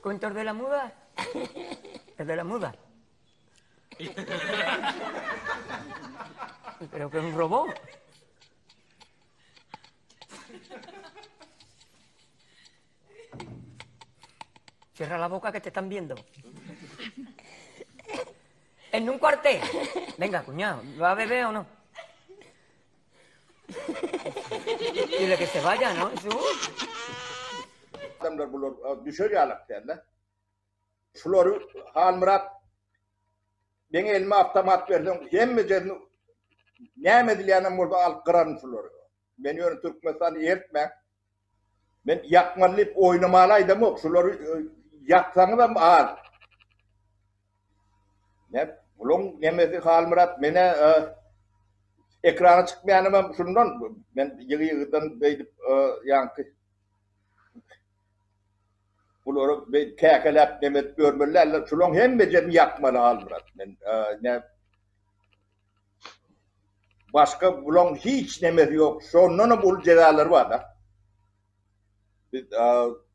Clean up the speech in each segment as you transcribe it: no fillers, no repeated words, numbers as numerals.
¿Cuentos de la muda? ¿Es de la muda? Creo que es un robot. Cierra la boca que te están viendo. En un cuartel. Venga, cuñado, ¿va a beber o no? Dile que se vaya, ¿no? Adamlar bular düşürýärler derler. Şulary Halmurat ben elime avtomat berdim. Hemme jerini näme dilýänem bolsa alyp gyran şulary. Men ýöne Türkmenistan ertme. Men ýakmalyp oýnamalyydym, şulary ýaksaňyzam az. Ne bulun nemesi Halmurat mene ekrana çıkmayanım şundan men ýygy-ýygydan beýdip ýaňky buları käkelep demet görmelerler şulon hemme jemi ýakmaly Halmurat men ne başka bulun hiç nemesi ýok şondan bul jezalar bar da biz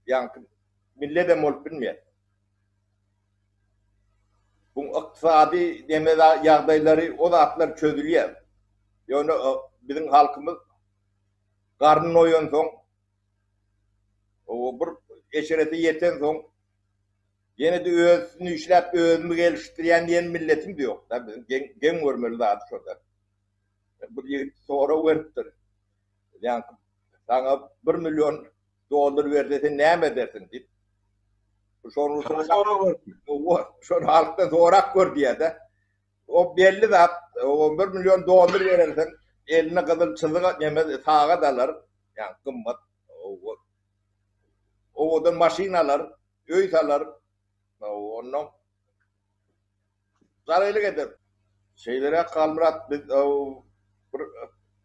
ýaňky milledem bolup bilmeýär. Bu iqtisadi demede ýagdaýlary o zatlar çözülýär. Ýöne bizim halkymyz garny oýan soň o bir eşereti ýeten soň ýene de özüni işläp özüni gelişdirýän ýen milletim ýok. Geň görmeli zat şoda. Bu sonra wertdir. Ýani saňa 1 milyon dollar berdese näme dersin diýip. Şonu halktan zorak gör diýär. O belli zat, o 1 milyon dollar berersen eline kızıl çızıga näme taga dalar, ýani gymmat. Odan maşinalar, öý salar. Ondan zararlyk eder. Şeýlere Halmurat biz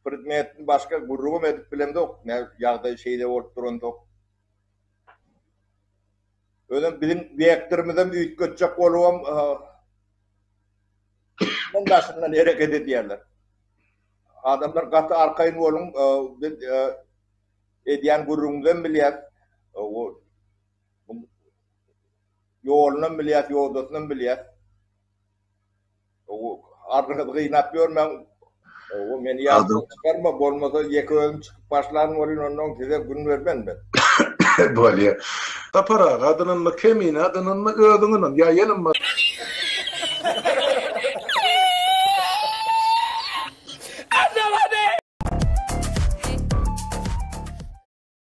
predmetin başka gurrugum edip bilemdok. Ne ýagdaý şeýle bolup durandok. Öyle bizim reaktörümüzden büyük göçecek olurum. Bundan hareket ediyorlar. Adamlar katı arkayın olun. Ediyen gururumuzdan bilyat. Yolundan bilyat, yoldasundan bilyat. Arkada kıynap görmem. Beni yazdım çıkarma. Olmasa yeköyüm çıkıp başlarım olayım. Ondan size gün vermem ben. Böyle. Tapara, adının mı kemiğine, adının mı ödünün, ya yenim mi?